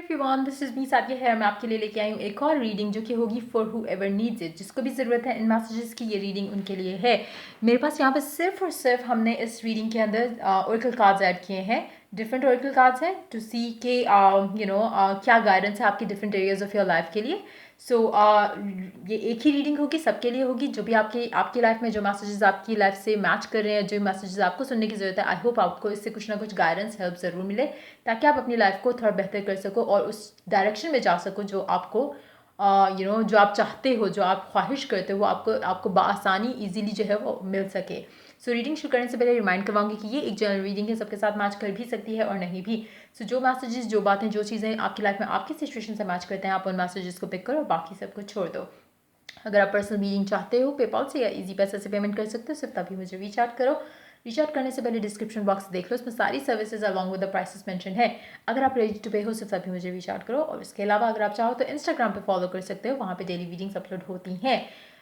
Everyone, this is me Sadia है। मैं आपके लिए लेके आई हूँ एक और रीडिंग जो कि होगी for who ever needs it. जिसको भी ज़रूरत है इन मैसेजेस की, ये रीडिंग उनके लिए है। मेरे पास यहाँ पे सिर्फ और सिर्फ हमने इस रीडिंग के अंदर ओरेकल कार्ड्स ऐड किए हैं। डिफरेंट ओरेकल कार्ड्स हैं टू सी के क्या गाइडेंस है आपकी different areas of your life के लिए। सो ये एक ही रीडिंग होगी, सबके लिए होगी। जो भी आपकी लाइफ में जो मैसेजेस आपकी लाइफ से मैच कर रहे हैं, जो मैसेजेस आपको सुनने की ज़रूरत है, आई होप आपको इससे कुछ ना कुछ गाइडेंस हेल्प ज़रूर मिले, ताकि आप अपनी लाइफ को थोड़ा बेहतर कर सको और उस डायरेक्शन में जा सको जो आपको जो आप चाहते हो, जो आप ख्वाहिश करते हो, वो आपको बआसानी ईजिली जो है वो मिल सके। सो रीडिंग शुरू करने से पहले रिमाइंड करवाऊंगी कि ये एक जनरल रीडिंग है, सबके साथ मैच कर भी सकती है और नहीं भी। सो जो मैसेजेस, जो बातें, जो चीज़ें आपकी लाइफ में आपकी सिचुएशन से मैच करते हैं, आप उन मैसेजेस को पिक करो और बाकी सबको छोड़ दो। अगर आप पर्सनल रीडिंग चाहते हो, पेपॉल से या इजी पैसे से पेमेंट कर सकते हो, सिर्फ तभी मुझे रीच आउट करो। रीच आउट करने से पहले डिस्क्रिप्शन बॉक्स देख लो, उसमें सारी services along with the prices mention है। अगर आप रेडी टू पे हो, सिर्फ तभी मुझे रीच आउट करो। और इसके अलावा अगर आप चाहो तो इंस्टाग्राम पे फॉलो कर सकते हो, वहाँ पे डेली रीडिंग्स अपलोड होती हैं।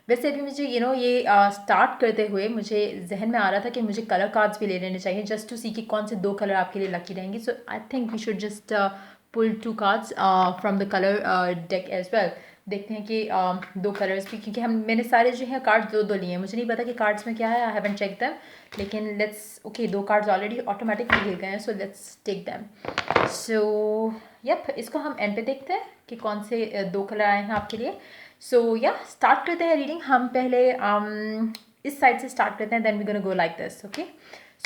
वैसे अभी मुझे ये स्टार्ट करते हुए मुझे जहन में आ रहा था कि मुझे कलर कार्ड्स भी ले लेने चाहिए, जस्ट टू सी कि कौन से 2 कलर आपके लिए लकी रहेंगे। So I think we should just pull 2 cards from the colour deck as well. देखते हैं कि 2 कलर्स भी, क्योंकि मैंने सारे जो है कार्ड्स 2-2 लिए हैं। मुझे नहीं पता कि कार्ड्स में क्या है, आई हैवंट चेक दैम। लेकिन let's okay, 2 cards already automatically गिर गए हैं, so let's take them. So yep, इसको हम एंड पे देखते हैं कि कौन से 2 कलर आए हैं आपके लिए। सो स्टार्ट करते हैं रीडिंग। हम पहले इस साइड से स्टार्ट करते हैं, then we gonna go like this. Okay,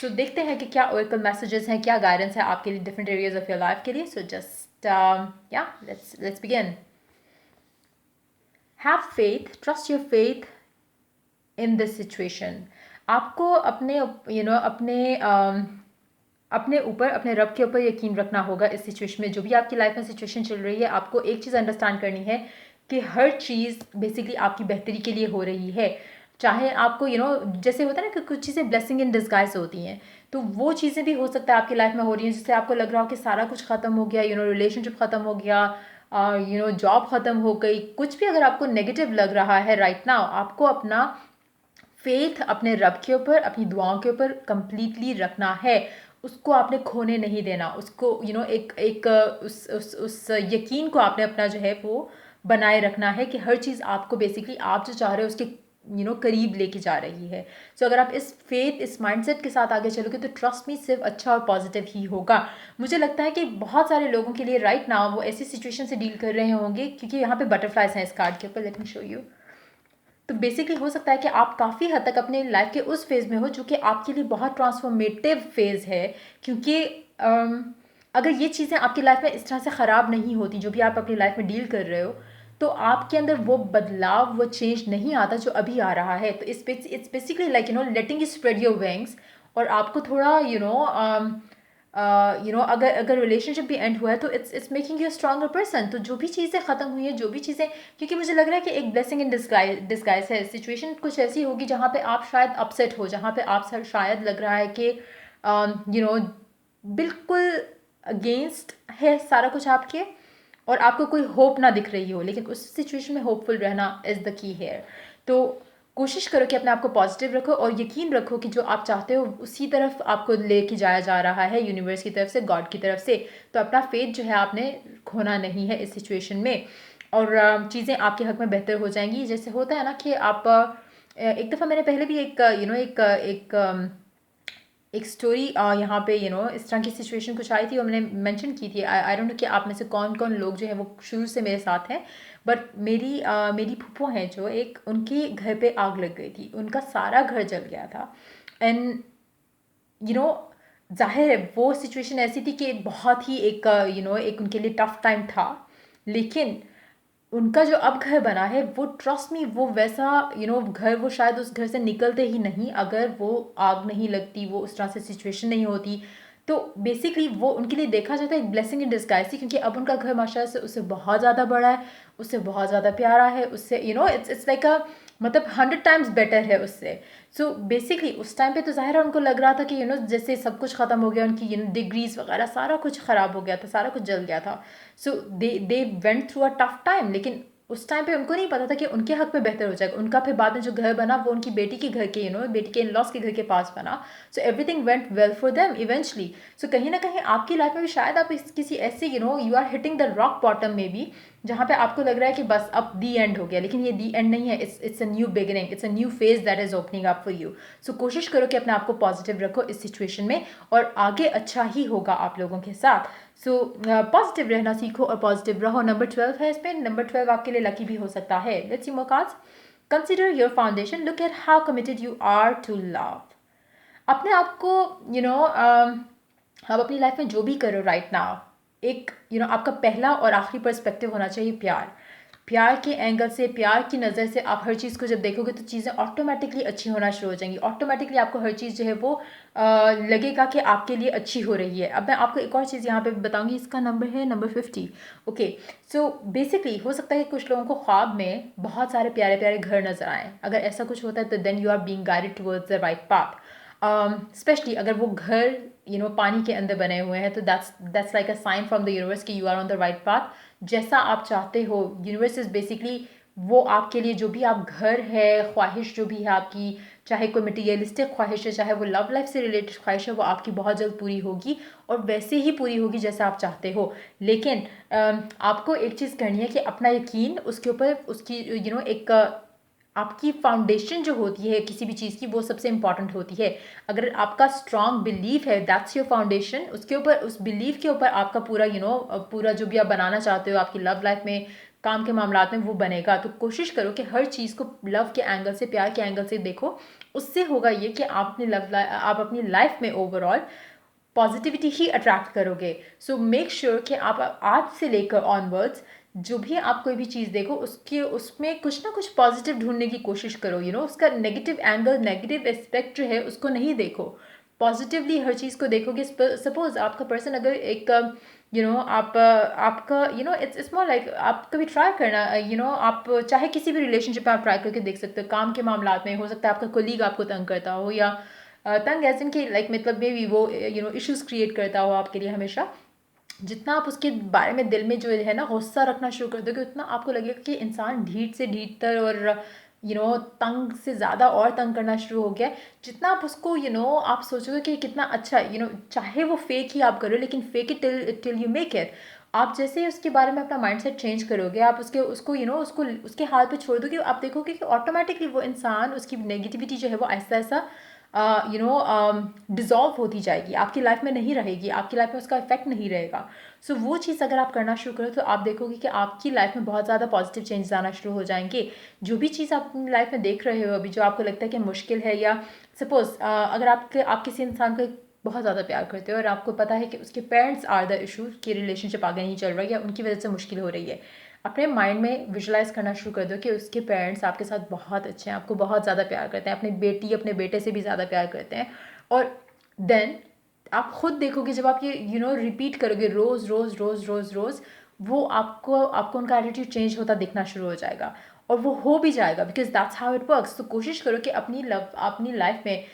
so देखते हैं कि क्या ओरेकल मैसेजेस हैं, क्या गाइडेंस है आपके लिए different areas of your life के लिए। So just let's begin. Have faith, trust your faith in this situation. आपको अपने अपने ऊपर, अपने रब के ऊपर यकीन रखना होगा इस सिचुएशन में। जो भी आपकी लाइफ में सिचुएशन चल रही है, आपको एक चीज़ अंडरस्टैंड करनी है कि हर चीज़ बेसिकली आपकी बेहतरी के लिए हो रही है। चाहे आपको जैसे होता है ना कि कुछ चीज़ें ब्लेसिंग इन डिस्गाइज होती हैं, तो वो चीज़ें भी हो सकता है आपकी लाइफ में हो रही हैं, जिससे आपको लग रहा हो कि सारा कुछ ख़त्म हो गया, रिलेशनशिप ख़त्म हो गया, जॉब ख़त्म हो गई। कुछ भी अगर आपको नेगेटिव लग रहा है राइट नाउ, आपको अपना फेथ अपने रब के ऊपर, अपनी दुआओं के ऊपर कंप्लीटली रखना है। उसको आपने खोने नहीं देना। उसको उस यकीन को आपने अपना जो है वो बनाए रखना है कि हर चीज़ आपको बेसिकली आप जो चाह रहे हो उसके करीब लेके जा रही है। सो अगर आप इस फेथ, इस माइंडसेट के साथ आगे चलोगे तो ट्रस्ट मी, सिर्फ अच्छा और पॉजिटिव ही होगा। मुझे लगता है कि बहुत सारे लोगों के लिए राइट नाउ वो ऐसी सिचुएशन से डील कर रहे होंगे, क्योंकि यहाँ पे बटरफ्लाइज हैं इस कार्ड के ऊपर। Let me show you. तो बेसिकली हो सकता है कि आप काफ़ी हद तक अपने लाइफ के उस फेज़ में हो जो कि आपके लिए बहुत ट्रांसफॉर्मेटिव फेज़ है। क्योंकि अगर ये चीज़ें आपकी लाइफ में इस तरह से ख़राब नहीं होती, जो भी आप अपनी लाइफ में डील कर रहे हो, तो आपके अंदर वो बदलाव, वो चेंज नहीं आता जो अभी आ रहा है। तो it's basically like letting you spread your wings. और आपको थोड़ा अगर रिलेशनशिप भी एंड हुआ है तो it's making you stronger person. तो जो भी चीज़ें ख़त्म हुई हैं, जो भी चीज़ें, क्योंकि मुझे लग रहा है कि एक ब्लेसिंग इन डिस्गाइज है। सिचुएशन कुछ ऐसी होगी जहाँ पे आप शायद अपसेट हो, जहाँ पे आप शायद लग रहा है कि बिल्कुल अगेंस्ट है सारा कुछ आपके, और आपको कोई होप ना दिख रही हो, लेकिन उस सिचुएशन में होपफुल रहना इज़ द की हेयर। तो कोशिश करो कि अपने आप को पॉजिटिव रखो और यकीन रखो कि जो आप चाहते हो उसी तरफ आपको लेके जाया जा रहा है, यूनिवर्स की तरफ से, गॉड की तरफ से। तो अपना फेथ जो है आपने खोना नहीं है इस सिचुएशन में, और चीज़ें आपके हक में बेहतर हो जाएंगी। जैसे होता है ना कि आप एक दफ़ा मैंने पहले भी एक स्टोरी यहाँ पे इस तरह की सिचुएशन कुछ आई थी और मैंने मेंशन की थी। आई डोंट नो कि आप में से कौन कौन लोग जो है वो शुरू से मेरे साथ हैं, बट मेरी फूफो हैं जो एक, उनके घर पे आग लग गई थी, उनका सारा घर जल गया था। एंड जाहिर है वो सिचुएशन ऐसी थी कि बहुत ही एक उनके लिए टफ टाइम था। लेकिन उनका जो अब घर बना है, वो ट्रस्ट मी, वो वैसा घर, वो शायद उस घर से निकलते ही नहीं अगर वो आग नहीं लगती, वो उस तरह से सिचुएशन नहीं होती। तो बेसिकली वो उनके लिए देखा जाता है एक ब्लेसिंग इन डिस्गाइज थी, क्योंकि अब उनका घर माशाल्लाह से उससे बहुत ज़्यादा बड़ा है, उससे बहुत ज़्यादा प्यारा है, उससे इट्स लाइक अ, मतलब 100 टाइम्स बेटर है उससे। सो बेसिकली उस टाइम पे तो ज़ाहिर है उनको लग रहा था कि जैसे सब कुछ ख़त्म हो गया, उनकी डिग्रीज वगैरह सारा कुछ ख़राब हो गया था, सारा कुछ जल गया था। So they went through a tough time. लेकिन उस टाइम पे उनको नहीं पता था कि उनके हक में बेहतर हो जाएगा। उनका फिर बाद में जो घर बना वो उनकी बेटी के घर के बेटी के इन लॉस के घर के पास बना। So everything went well for them eventually. So कहीं ना कहीं आपकी लाइफ में भी शायद आप किसी ऐसे you are hitting the rock bottom में भी, जहाँ पे आपको लग रहा है कि बस अब दी एंड हो गया, लेकिन ये दी एंड नहीं है। It's a new beginning, it's a new phase that is opening up for you. So कोशिश करो कि अपने आप को पॉजिटिव रखो इस सिचुएशन में, और आगे अच्छा ही होगा आप लोगों के साथ। सो पॉजिटिव रहना सीखो और पॉजिटिव रहो। नंबर 12 है इसमें। नंबर 12 आपके लिए लकी भी हो सकता है। Let's see more cards. Consider your foundation, look at how committed you are to love. अपने आप को आप अपनी लाइफ में जो भी करो राइट नाउ, एक आपका पहला और आखिरी पर्सपेक्टिव होना चाहिए प्यार। प्यार के एंगल से, प्यार की नज़र से आप हर चीज़ को जब देखोगे तो चीज़ें ऑटोमेटिकली अच्छी होना शुरू हो जाएंगी। ऑटोमेटिकली आपको हर चीज़ जो है वो लगेगा कि आपके लिए अच्छी हो रही है। अब मैं आपको एक और चीज़ यहाँ पे बताऊंगी, इसका नंबर है नंबर 50। ओके, सो बेसिकली हो सकता है कि कुछ लोगों को ख्वाब में बहुत सारे प्यारे प्यारे घर नजर आए। अगर ऐसा कुछ होता है तो then you are being guided towards the right path. Specially अगर वो घर पानी के अंदर बने हुए हैं तो that's like a sign from the universe कि you are on the right path. जैसा आप चाहते हो, यूनिवर्स इज बेसिकली वो आपके लिए जो भी आप घर है, ख्वाहिश जो भी है आपकी, चाहे कोई मटीरियलिस्टिक ख्वाहिश है, चाहे वो लव लाइफ से रिलेटेड ख्वाहिश है, वो आपकी बहुत जल्द पूरी होगी और वैसे ही पूरी होगी जैसा आप चाहते हो। लेकिन आपको एक चीज़ करनी है कि अपना यकीन उसके ऊपर, उसकी एक आपकी फाउंडेशन जो होती है किसी भी चीज़ की, वो सबसे इंपॉर्टेंट होती है। अगर आपका स्ट्रॉन्ग बिलीफ है, दैट्स योर फाउंडेशन, उसके ऊपर, उस बिलीफ के ऊपर आपका पूरा पूरा जो भी आप बनाना चाहते हो आपकी लव लाइफ में, काम के मामला में, वो बनेगा। तो कोशिश करो कि हर चीज़ को लव के एंगल से, प्यार के एंगल से देखो। उससे होगा ये कि आप अपनी लाइफ में ओवरऑल पॉजिटिविटी ही अट्रैक्ट करोगे। सो मेक श्योर कि आप आज से लेकर ऑनवर्ड्स जो भी आप कोई भी चीज़ देखो उसमें कुछ ना कुछ पॉजिटिव ढूंढने की कोशिश करो। उसका नेगेटिव एंगल, नेगेटिव एस्पेक्ट जो है उसको नहीं देखो, पॉजिटिवली हर चीज़ को देखोगे। सपोज आपका पर्सन अगर एक आप आपका इट्स मोर लाइक आप कभी ट्राई करना, आप चाहे किसी भी रिलेशनशिप में आप ट्राई करके देख सकते हो। काम के मामला में हो सकता है आपका कोलीग आपको तंग करता हो, या तंग एज इन कि लाइक मतलब मे बी वो इश्यूज क्रिएट करता हो आपके लिए हमेशा। जितना आप उसके बारे में दिल में जो है ना गुस्सा रखना शुरू कर दोगे, उतना आपको लगेगा कि इंसान ढीठ से ढीठतर और तंग से ज़्यादा और तंग करना शुरू हो गया। जितना आप उसको आप सोचोगे कि कितना अच्छा, चाहे वो फेक ही आप करो, लेकिन fake it till you make it. आप जैसे ही उसके बारे में अपना माइंडसेट चेंज करोगे, आप उसको उसको उसके हाल पे छोड़ दोगे, आप देखोगे कि ऑटोमेटिकली वो इंसान, उसकी नेगेटिविटी जो है वो ऐसा ऐसा डिज़ोल्व होती जाएगी, आपकी लाइफ में नहीं रहेगी, आपकी लाइफ में उसका इफेक्ट नहीं रहेगा। सो वो चीज़ अगर आप करना शुरू करो तो आप देखोगे कि आपकी लाइफ में बहुत ज़्यादा पॉजिटिव चेंजेस आना शुरू हो जाएंगे। जो भी चीज़ आप अपनी लाइफ में देख रहे हो अभी, जो आपको लगता है कि मुश्किल है, या सपोज अगर आप किसी इंसान को बहुत ज़्यादा प्यार करते हो और आपको पता है कि उसके पेरेंट्स आर द इशू कि रिलेशनशिप आगे नहीं चल रहा है या उनकी वजह से मुश्किल हो रही है, अपने माइंड में विजुलाइज करना शुरू कर दो कि उसके पेरेंट्स आपके साथ बहुत अच्छे हैं, आपको बहुत ज़्यादा प्यार करते हैं, अपनी बेटी अपने बेटे से भी ज़्यादा प्यार करते हैं। और देन आप खुद देखोगे जब आप ये रिपीट करोगे रोज़ रोज़ रोज़ रोज़ रोज़, वो आपको उनका एटीट्यूड चेंज होता दिखना शुरू हो जाएगा, और वो हो भी जाएगा, because that's how it works. तो कोशिश करो कि अपनी लाइफ में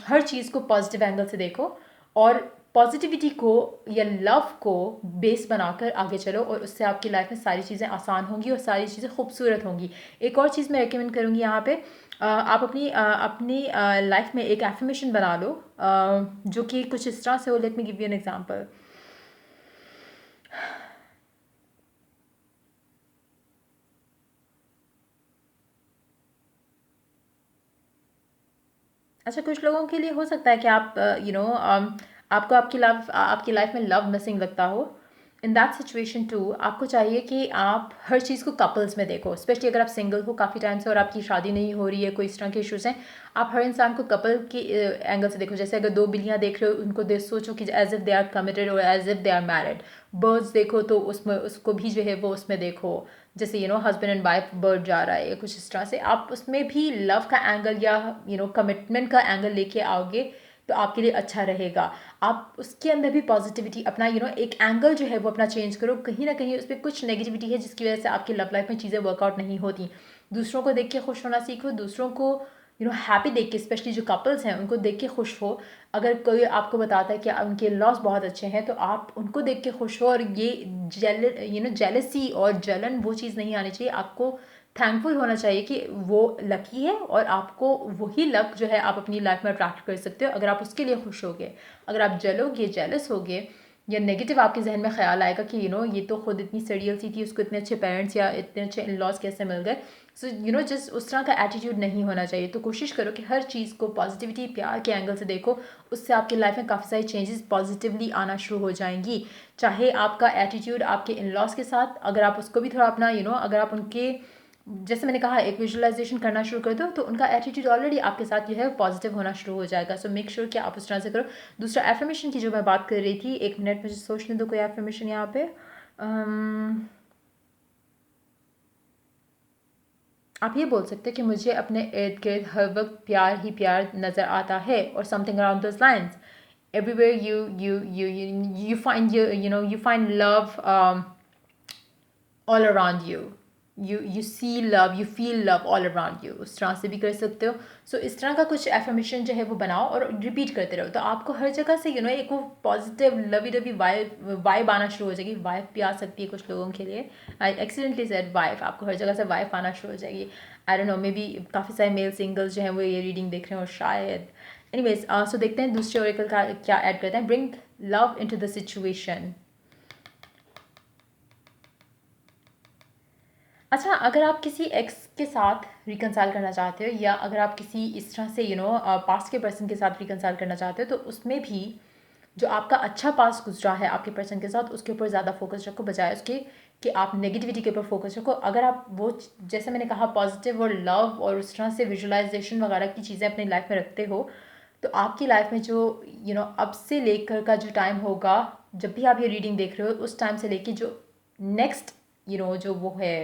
हर चीज़ को पॉजिटिव एंगल से देखो, और पॉजिटिविटी को या लव को बेस बनाकर आगे चलो, और उससे आपकी लाइफ में सारी चीज़ें आसान होंगी और सारी चीज़ें खूबसूरत होंगी। एक और चीज़ मैं रिकमेंड करूँगी यहाँ पे, आप अपनी लाइफ में एक एफर्मेशन बना लो, जो कि कुछ इस तरह से हो। Let me give you an example. अच्छा, कुछ लोगों के लिए हो सकता है कि आप आपको आपकी लाइफ में लव मिसिंग लगता हो। इन दैट सिचुएशन टू आपको चाहिए कि आप हर चीज़ को कपल्स में देखो, स्पेशली अगर आप सिंगल हो काफ़ी टाइम से और आपकी शादी नहीं हो रही है, कोई इस तरह के इश्यूज़ हैं, आप हर इंसान को कपल के एंगल से देखो। जैसे अगर दो बिल्लियाँ देख रहे हो, उनको सोचो कि as if they are committed और as if they are married. Birds देखो तो उसमें उसको भी जो है वो उसमें देखो, जैसे हस्बैंड एंड वाइफ बर्ड जा रहा है या कुछ इस तरह से, आप उसमें भी लव का एंगल या कमिटमेंट का एंगल लेके आओगे तो आपके लिए अच्छा रहेगा। आप उसके अंदर भी पॉजिटिविटी अपना एक एंगल जो है वो अपना चेंज करो। कहीं ना कहीं उस पर कुछ नेगेटिविटी है जिसकी वजह से आपकी लव लाइफ में चीज़ें वर्कआउट नहीं होती। दूसरों को देख के खुश होना सीखो, दूसरों को हैप्पी देख के, स्पेशली जो कपल्स हैं उनको देख के खुश हो। अगर कोई आपको बताता है कि उनके लॉस बहुत अच्छे हैं तो आप उनको देख के खुश हो, और ये जेलसी और जलन वो चीज़ नहीं आनी चाहिए। आपको थैंकफुल होना चाहिए कि वो लकी है, और आपको वही लक जो है आप अपनी लाइफ में अट्रैक्ट कर सकते हो अगर आप उसके लिए खुश होगे। अगर आप जलोगे, जेलस होगे, या नेगेटिव आपके जहन में ख्याल आएगा कि ये तो खुद इतनी सड़ियल सी थी, उसको इतने अच्छे पेरेंट्स या इतने अच्छे इन लॉज कैसे मिल गए। सो जस्ट उस तरह का एटीट्यूड नहीं होना चाहिए। तो कोशिश करो कि हर चीज़ को पॉजिटिविटी, प्यार के एंगल से देखो। उससे आपकी लाइफ में काफ़ी सारी चेंजेस पॉजिटिवली आना शुरू हो जाएंगी। चाहे आपका एटीट्यूड आपके इन लॉज के साथ, अगर आप उसको भी थोड़ा अपना अगर आप उनके, जैसे मैंने कहा, एक विजुअलाइजेशन करना शुरू कर दो तो उनका एटीट्यूड ऑलरेडी आपके साथ जो है पॉजिटिव होना शुरू हो जाएगा। सो मेक श्योर कि आप उस तरह से करो। दूसरा, एफर्मेशन की जो मैं बात कर रही थी, एक मिनट मुझे सोचने दो कोई एफर्मेशन यहाँ पे। आप ये बोल सकते हैं कि मुझे अपने इर्द गिर्द हर वक्त प्यार ही प्यार नज़र आता है, और something around those lines. Everywhere you find you find love all around you. You see love, you feel love all around you. उस तरह से भी कर सकते हो। सो इस तरह का कुछ एफर्मेशन जो है वो बनाओ और रिपीट करते रहो, तो आपको हर जगह से एक वो पॉजिटिव लवी डवी वाइब आना शुरू हो जाएगी। वाइफ भी आ सकती है कुछ लोगों के लिए। आई एक्सीडेंटली सेड वाइफ, आपको हर जगह से वाइफ आना शुरू हो जाएगी। I don't know, may be काफ़ी सारे मेल सिंगल्स जो हैं वो ये रीडिंग देख रहे हो शायद। एनीवेज, सो देखते हैं दूसरे ओरेकल का क्या ऐड करते हैं। Bring love into the situation. अच्छा, अगर आप किसी एक्स के साथ रिकनसाइल करना चाहते हो, या अगर आप किसी इस तरह से पास्ट के पर्सन के साथ रिकनसाइल करना चाहते हो, तो उसमें भी जो आपका अच्छा पास्ट गुजरा है आपके पर्सन के साथ, उसके ऊपर ज़्यादा फोकस रखो, बजाय उसके कि आप नेगेटिविटी के ऊपर फोकस रखो। अगर आप वो, जैसे मैंने कहा, पॉजिटिव और लव और उस तरह से विजुअलाइजेशन वगैरह की चीज़ें अपनी लाइफ में रखते हो, तो आपकी लाइफ में जो अब से लेकर का जो टाइम होगा, जब भी आप ये रीडिंग देख रहे हो, उस टाइम से लेके जो नेक्स्ट जो वो है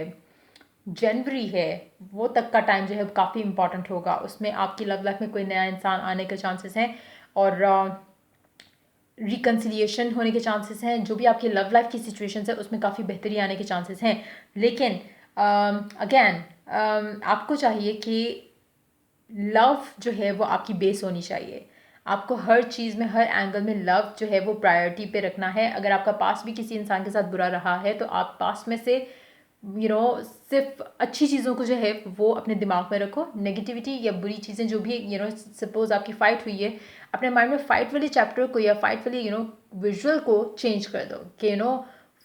जनवरी है, वो तक का टाइम जो है काफ़ी इंपॉर्टेंट होगा। उसमें आपकी लव लाइफ में कोई नया इंसान आने के चांसेस हैं, और रिकन्सिलिएशन होने के चांसेस हैं। जो भी आपकी लव लाइफ की सिचुएशन है उसमें काफ़ी बेहतरी आने के चांसेस हैं। लेकिन अगेन आपको चाहिए कि लव जो है वो आपकी बेस होनी चाहिए। आपको हर चीज़ में, हर एंगल में लव जो है वो प्रायोरिटी पे रखना है। अगर आपका पास भी किसी इंसान के साथ बुरा रहा है, तो आप पास में से सिर्फ अच्छी चीज़ों को जो है वो अपने दिमाग में रखो। नेगेटिविटी या बुरी चीज़ें जो भी सपोज आपकी फ़ाइट हुई है, अपने माइंड में फ़ाइट वाली चैप्टर को या फ़ाइट वाली विजुअल को चेंज कर दो कि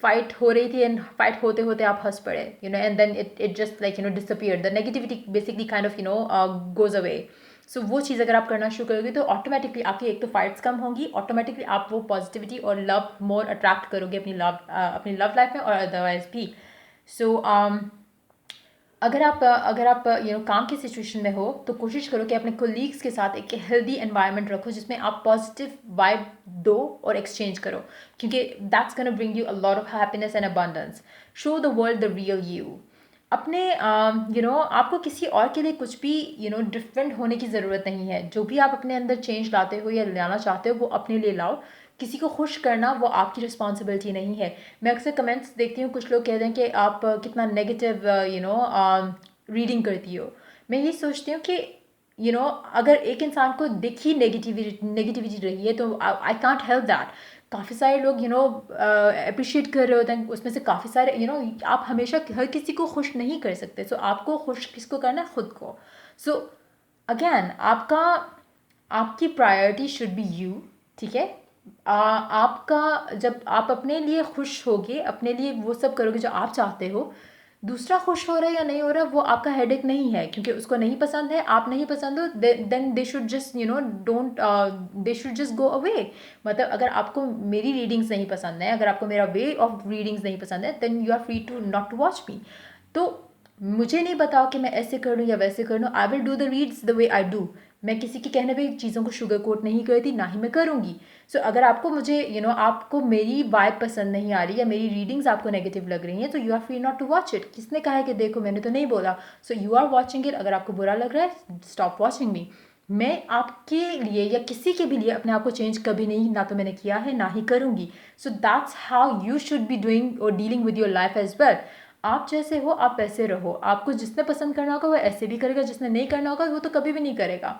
फाइट हो रही थी एंड फाइट होते होते आप हंस पड़े, and then it just like disappear, the negativity basically kind of goes away. So वो चीज़ अगर आप करना शुरू करोगे तो ऑटोमेटिकली आपकी एक तो फाइट्स कम होंगी, ऑटोमेटिकली आप वो पॉजिटिविटी और लव मोर अट्रैक्ट करोगे अपनी लव लाइफ में और अदरवाइज भी। सो अगर आप काम की सिचुएशन में हो, तो कोशिश करो कि अपने कोलीग्स के साथ एक हेल्दी एनवायरनमेंट रखो जिसमें आप पॉजिटिव वाइब दो और एक्सचेंज करो, क्योंकि that's gonna bring you a lot of happiness and abundance. Show the world the real you. अपने आपको किसी और के लिए कुछ भी डिफरेंट होने की ज़रूरत नहीं है। जो भी आप अपने अंदर चेंज लाते हो या लाना चाहते हो वो अपने लिए लाओ। किसी को खुश करना वो आपकी रिस्पॉन्सिबिलिटी नहीं है। मैं अक्सर कमेंट्स देखती हूँ, कुछ लोग कहते हैं कि आप कितना नेगेटिव रीडिंग करती हो। मैं ये सोचती हूँ कि अगर एक इंसान को दिखी नेगेटिविटी रही है तो आई कांट हेल्प दैट। काफ़ी सारे लोग अप्रिशिएट कर रहे होते हैं, उसमें से काफ़ी सारे आप हमेशा हर किसी को खुश नहीं कर सकते। सो आपको खुश किसको करना है? खुद को। सो अगेन आपकी प्रायोरिटी शुड बी यू, ठीक है। आपका, जब आप अपने लिए खुश होगे, अपने लिए वो सब करोगे जो आप चाहते हो, दूसरा खुश हो रहा है या नहीं हो रहा वो आपका हेडेक नहीं है, क्योंकि उसको नहीं पसंद है, आप नहीं पसंद हो, then they should just don't, they should just go away. मतलब अगर आपको मेरी रीडिंग्स नहीं पसंद है, अगर आपको मेरा वे ऑफ रीडिंग्स नहीं पसंद है, then you are free to not to watch me. तो मुझे नहीं बताओ कि मैं ऐसे कर लूँ या वैसे कर लूँ। I will do the reads the way I do. मैं किसी के कहने पे चीज़ों को शुगर कोट नहीं करती, ना ही मैं करूँगी। सो अगर आपको मुझे आपको मेरी वाइब पसंद नहीं आ रही या मेरी रीडिंग्स आपको नेगेटिव लग रही हैं, तो you are free not to watch it. किसने कहा है कि देखो? मैंने तो नहीं बोला। So you are watching it. अगर आपको बुरा लग रहा है, स्टॉप वॉचिंग मी। मैं आपके लिए या किसी के भी लिए अपने आप को चेंज कभी नहीं, ना तो मैंने किया है, ना ही करूँगी। So that's how you should be doing और dealing with your life as well. आप जैसे हो आप वैसे रहो, आपको जिसने पसंद करना होगा वो ऐसे भी करेगा, जिसने नहीं करना होगा वो तो कभी भी नहीं करेगा।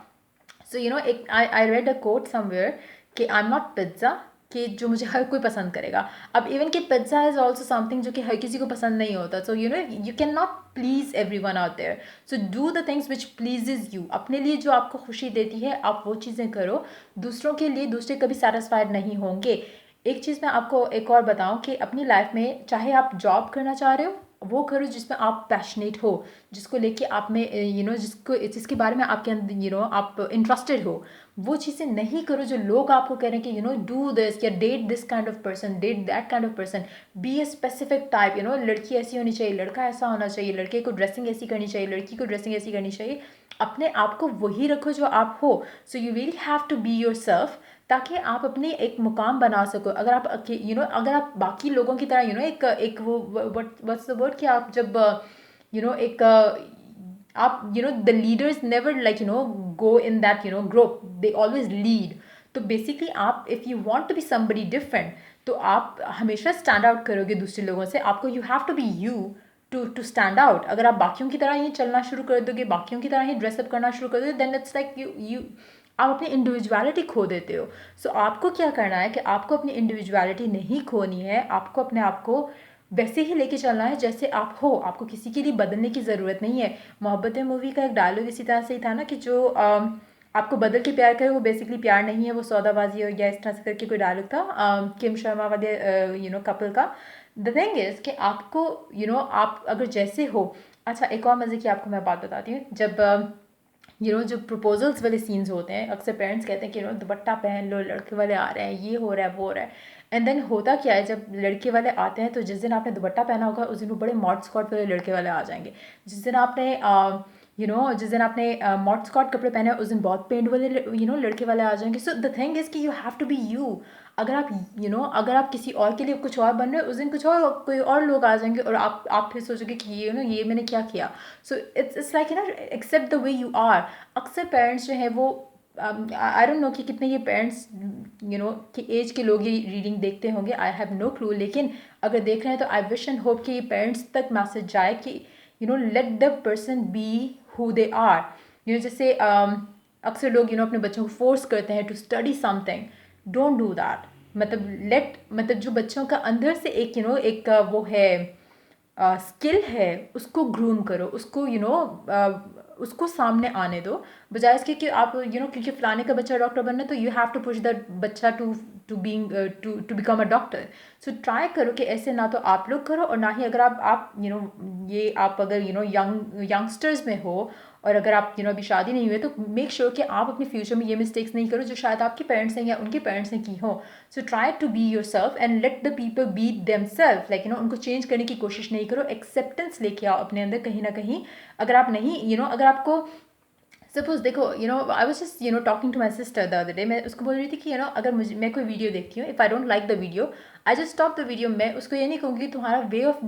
सो यू नो एक I read a quote somewhere कि आई एम नॉट पिज्ज़ा, कि जो मुझे हर कोई पसंद करेगा। अब इवन कि पिज्ज़ा इज़ ऑल्सो समथिंग जो कि हर किसी को पसंद नहीं होता। So you know you can not please every one out there. So do the things which pleases you. अपने लिए जो आपको खुशी देती है आप वो चीज़ें करो। दूसरों के लिए दूसरे कभी सेटिस्फाइड नहीं होंगे। एक चीज़ मैं आपको एक और बताऊं कि अपनी लाइफ में चाहे आप जॉब करना चाह रहे हो वो करो जिसमें आप पैशनेट हो, जिसको लेके आप में जिसको जिसके बारे में आपके अंदर आप इंटरेस्टेड हो। वो चीज़ें नहीं करो जो लोग आपको कह रहे हैं कि डू दिस या date this kind of person, date that kind of person, be a specific type. लड़की ऐसी होनी चाहिए, लड़का ऐसा होना चाहिए, लड़के को ड्रेसिंग ऐसी करनी चाहिए, लड़की को ड्रेसिंग ऐसी करनी चाहिए। अपने आप को वही रखो जो आप हो। So you really have to be yourself, ताकि आप अपनी एक मुकाम बना सको। अगर आप अगर आप बाकी लोगों की तरह एक वो व्हाट्स द वर्ड कि आप जब एक आप the leaders never like go in that group, they always lead. तो बेसिकली आप if you want to be somebody different तो आप हमेशा स्टैंड आउट करोगे दूसरे लोगों से। आपको you have to be you to stand out. अगर आप बाकियों की तरह ही चलना शुरू कर दोगे, बाकियों की तरह ही ड्रेसअप करना शुरू कर दोगे, देन इट्स लाइक यू आप अपनी इंडिविजुअलिटी खो देते हो। सो आपको क्या करना है कि आपको अपनी इंडिविजुअलिटी नहीं खोनी है, आपको अपने आप को वैसे ही लेके चलना है जैसे आप हो। आपको किसी के लिए बदलने की ज़रूरत नहीं है। मोहब्बतें मूवी का एक डायलॉग इसी तरह से ही था ना कि जो आपको बदल के प्यार करे वो बेसिकली प्यार नहीं है, वो सौदाबाजी हो गया, इस तरह से करके कोई डायलॉग था किम शर्मा वाले कपल का। द थिंग इज़ कि आपको आप अगर जैसे हो। अच्छा एक और मज़े की आपको मैं बात बताती हूँ। जब जो प्रपोजल्स वाले सीन्स होते हैं अक्सर पेरेंट्स कहते हैं कि दुपट्टा पहन लो, लड़के वाले आ रहे हैं, ये हो रहा है वो हो रहा है। एंड देन होता क्या है, जब लड़के वाले आते हैं तो जिस दिन आपने दुपट्टा पहना होगा उस दिन वो बड़े मॉड स्कॉट वाले लड़के वाले आ जाएंगे। जिस दिन आपने मॉड स्कॉट कपड़े पहने उस दिन बहुत पेंट वाले लड़के वाले आ जाएंगे। सो द थिंग इज़ कि you have to be you. अगर आप किसी और के लिए कुछ और बन रहे हो उस दिन कुछ और कोई और लोग आ जाएंगे और आप फिर सोचोगे कि ये मैंने क्या किया। So it's like accept the way you are. अक्सर पेरेंट्स जो है वो आई डोंट नो कि कितने ये पेरेंट्स कि एज के लोग ये रीडिंग देखते होंगे, आई हैव नो क्लू। लेकिन अगर देख रहे हैं तो आई विश एंड होप कि ये पेरेंट्स तक मैसेज जाए कि let the person be who they are. जैसे अक्सर लोग अपने बच्चों को फोर्स करते हैं to study something. Don't do that. मतलब जो बच्चों का अंदर से एक एक वो है स्किल है उसको ग्रूम करो, उसको उसको सामने आने दो। बजाय इसके कि आप क्योंकि फलाने का बच्चा डॉक्टर बनना है तो you have to push that बच्चा to being to become a doctor. So try करो कि ऐसे ना तो आप लोग करो और ना ही अगर आप ये आप अगर यंगस्टर्स में हो और अगर आप अभी शादी नहीं हुई तो मेक श्योर कि आप अपने फ्यूचर में ये मिस्टेक्स नहीं करो जो शायद आपके पेरेंट्स ने या उनके पेरेंट्स ने की हो। So try to be yourself and let the people be them self. Like उनको चेंज करने की कोशिश नहीं करो, एक्सेप्टेंस लेके आओ अपने अंदर कहीं ना कहीं। अगर आप नहीं अगर आपको सपोज देखो I was just talking to my sister the other day. मैं उसको बोल रही थी कि अगर मैं कोई वीडियो देखती हूँ, if I don't like the video I just stop the video. मैं उसको ये नहीं कहूँगी तुम्हारा वे ऑफ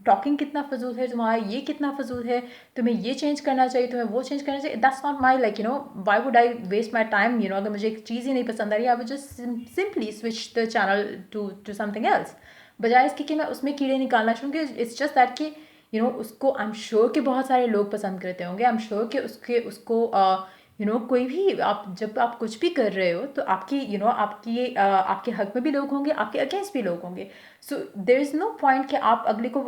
टॉकिंग कितना फजूल है, तुम्हारा ये कितना फजूल है, तुम्हें ये चेंज करना चाहिए, तुम्हें वो चेंज करना चाहिए। That's not my like why would I waste my time. अगर मुझे एक चीज़ ही नहीं पसंद आ रही I would just simply switch the channel to something else. बजाय इसके कि मैं उसमें कीड़े निकालना शुरू कि इट्स जस्ट दैट कि उसको आई एम श्योर कि बहुत सारे लोग पसंद करते होंगे। आई एम श्योर कि उसको कोई भी आप जब आप कुछ भी कर रहे हो तो आपकी आपके हक में भी लोग होंगे, आपके अगेंस्ट भी लोग होंगे। So there is no point कि आप अगले को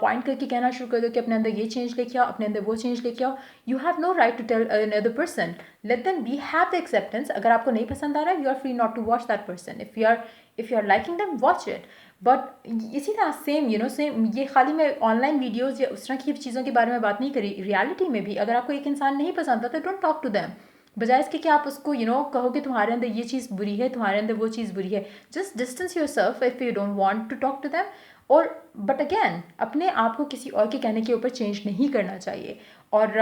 पॉइंट करके कहना शुरू कर दो कि अपने अंदर ये चेंज लेके आओ, अपने अंदर वो चेंज लेके आओ। You have no right to tell another person, let them be, have the acceptance. अगर आपको नहीं पसंद आ रहा है you are free not to watch that person. If you are liking them watch it. But इसी तरह सेम ये खाली मैं ऑनलाइन वीडियोज़ या उस तरह की चीज़ों के बारे में बात नहीं करी। रियलिटी में भी अगर आपको एक इंसान नहीं पसंद आता डोंट टॉक टू दैम। बजाय इसके कि आप उसको कहो कि तुम्हारे अंदर ये चीज़ बुरी है, तुम्हारे अंदर वो चीज़ बुरी है। Just distance yourself if you don't want to talk to them. और बट अगेन अपने आप को किसी और के कहने के ऊपर चेंज नहीं करना चाहिए। और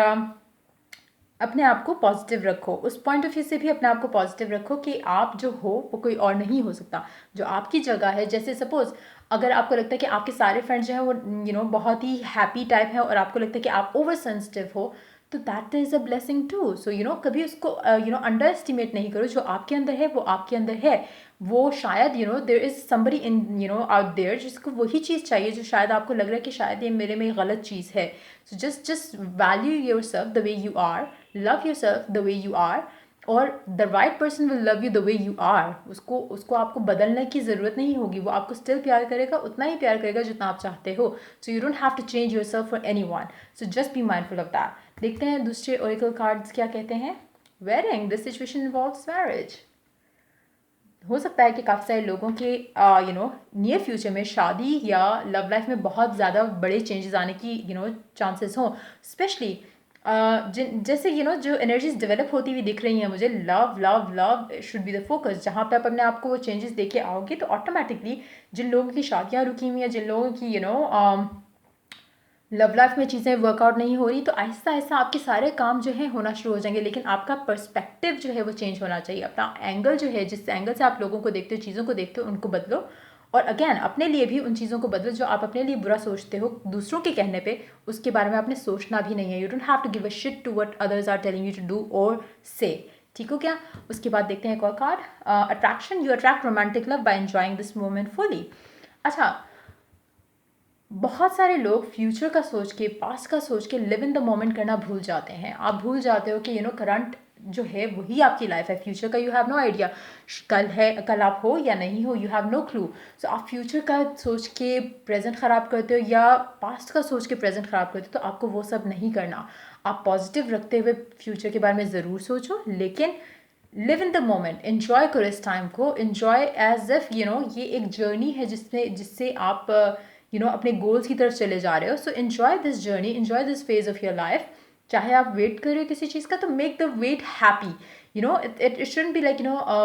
अपने आप को पॉजिटिव रखो। उस पॉइंट ऑफ व्यू से भी अपने आप को पॉजिटिव रखो कि आप जो हो वो कोई और नहीं हो सकता। जो आपकी जगह है, जैसे सपोज़ अगर आपको लगता है कि आपके सारे फ्रेंड्स जो हैं वो बहुत ही हैप्पी टाइप है और आपको लगता है कि आप ओवर सेंसिटिव हो, तो that is a blessing too. So कभी उसको अंडर एस्टिमेट नहीं करो। जो आपके अंदर है वो आपके अंदर है। वो शायद there is somebody in out there जिसको वही चीज़ चाहिए जो शायद आपको लग रहा है कि शायद ये मेरे में गलत चीज़ है. So just value yourself the way you are, love yourself the way you are, और the right person will love you the way you are. उसको आपको बदलने की ज़रूरत नहीं होगी, वो आपको स्टिल प्यार करेगा, उतना ही प्यार करेगा जितना आप चाहते हो. So you don't have to change yourself for anyone. So just be mindful of that. देखते हैं दूसरे ओरेकल कार्ड्स क्या कहते हैं. Wedding, this situation involves marriage. हो सकता है कि काफ़ी सारे लोगों के नियर फ्यूचर में शादी या लव लाइफ में बहुत ज़्यादा बड़े चेंजेस आने की चांसेस हों. स्पेशली जैसे जो एनर्जीज डेवलप होती हुई दिख रही हैं मुझे, love love love should be the focus. जहाँ पे आप अपने आप को वो चेंजेस देके आओगे तो ऑटोमेटिकली जिन लोगों की शादियाँ रुकी हुई हैं, जिन लोगों की लव लाइफ में चीज़ें वर्कआउट नहीं हो रही, तो आहिस्ता आहिस्ता आपके सारे काम जो है होना शुरू हो जाएंगे. लेकिन आपका पर्सपेक्टिव जो है वो चेंज होना चाहिए. अपना एंगल जो है, जिस एंगल से आप लोगों को देखते हो, चीज़ों को देखते हो, उनको बदलो. और अगेन अपने लिए भी उन चीज़ों को बदलो जो आप अपने लिए बुरा सोचते हो दूसरों के कहने पे, उसके बारे में आपने सोचना भी नहीं है. You don't have to give a shit to what others are telling you to do or say. ठीक हो क्या. उसके बाद देखते हैं एक और card. Attraction, you attract romantic love by enjoying this moment fully. अच्छा, बहुत सारे लोग फ्यूचर का सोच के, पास्ट का सोच के लिव इन द मोमेंट करना भूल जाते हैं. आप भूल जाते हो कि करंट जो है वही आपकी लाइफ है. फ्यूचर का यू हैव नो आइडिया. कल आप हो या नहीं हो, यू हैव नो क्लू. सो आप फ्यूचर का सोच के प्रेजेंट ख़राब करते हो या पास्ट का सोच के प्रेजेंट ख़राब करते हो, तो आपको वो सब नहीं करना. आप पॉजिटिव रखते हुए फ्यूचर के बारे में ज़रूर सोचो, लेकिन live in the moment. Enjoy करो इस टाइम को. इन्जॉय एज इफ ये एक जर्नी है जिससे आप अपने गोल्स की तरफ चले जा रहे हो. सो enjoy this journey, enjoy this phase of your life. चाहे आप वेट कर रहे हो किसी चीज़ का, तो make the wait happy. It shouldn't be like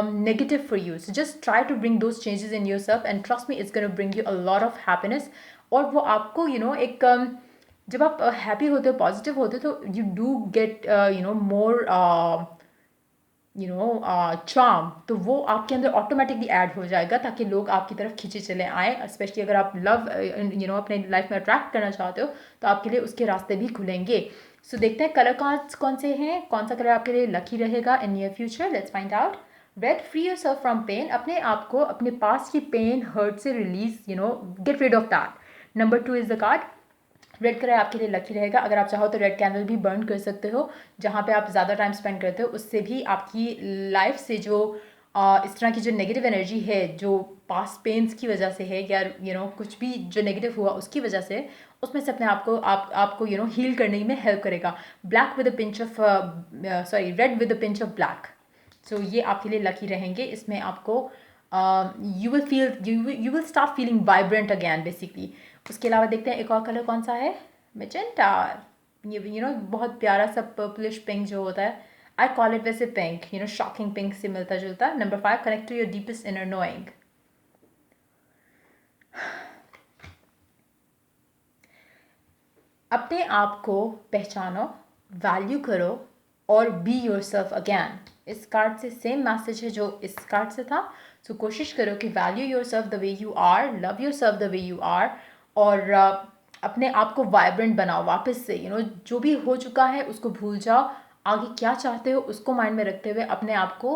negative for you. So just try to bring those changes in yourself, and trust me, it's going to bring you a lot of happiness. और वो आपको एक जब आप happy होते हो, positive होते हो, तो you do get more charm. तो वो आपके अंदर ऑटोमेटिकली ऐड हो जाएगा ताकि लोग आपकी तरफ खींचे चले आए. स्पेशली अगर आप लव अपने लाइफ में अट्रैक्ट करना चाहते हो, तो आपके लिए उसके रास्ते भी खुलेंगे. सो देखते हैं कलर कार्ड्स कौन से हैं, कौन सा कलर आपके लिए लकी रहेगा in near future. Let's find out. Red, free yourself from pain. अपने आप को अपने पास की पेन, हर्ट से release, get rid of that. Number 2 is the card. Red colour आपके लिए लकी रहेगा. अगर आप चाहो तो रेड कैंडल भी बर्न कर सकते हो. जहाँ पे आप ज़्यादा टाइम स्पेंड करते हो, उससे भी आपकी लाइफ से जो इस तरह की जो नेगेटिव एनर्जी है, जो पास्ट पेन्स की वजह से है, या कुछ भी जो नेगेटिव हुआ उसकी वजह से, उसमें से अपने आपको हील करने में हेल्प करेगा. Black with a pinch of red with a pinch of black. So ये आपके लिए लकी रहेंगे. इसमें आपको you will start feeling vibrant again basically. उसके अलावा देखते हैं एक और कलर कौन सा है. मैजेंटा. ये बहुत प्यारा सा पर्पलिश पिंक जो होता है. आई कॉल इट वैसे पिंक, शॉकिंग पिंक से मिलता जुलता. Number 5, connect to your deepest inner knowing. अपने आप को पहचानो, वैल्यू करो और बी योर सेल्फ अगैन. इस कार्ड से सेम मैसेज है जो इस कार्ड से था. सो कोशिश करो कि value yourself the way you are, love yourself the way you are, और अपने आप को वाइब्रेंट बनाओ वापस से. जो भी हो चुका है उसको भूल जाओ. आगे क्या चाहते हो उसको माइंड में रखते हुए अपने आप को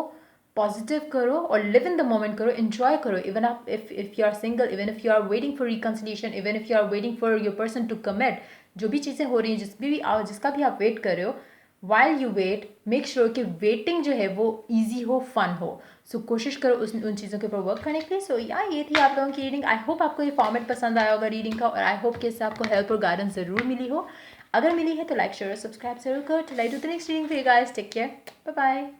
पॉजिटिव करो और लिव इन द मोमेंट करो, इन्जॉय करो. इवन आप if you are single, even if you are waiting for reconciliation, even if you are waiting for your person to commit, जो भी चीज़ें हो रही हैं, जिसका भी आप वेट कर रहे हो, while you wait make sure कि वेटिंग जो है वो ईजी हो, फन हो. सो कोशिश करो उन चीज़ों के ऊपर वर्क करने के लिए. सो ये थी आप लोगों की रीडिंग. आई होप आपको ये फॉर्मेट पसंद आया होगा रीडिंग का, और आई होप कि इससे आपको हेल्प और गाइडेंस ज़रूर मिली हो. अगर मिली है तो लाइक, शेयर और सब्सक्राइब जरूर करो. Till I do the next reading for you guys. Take care. Bye bye.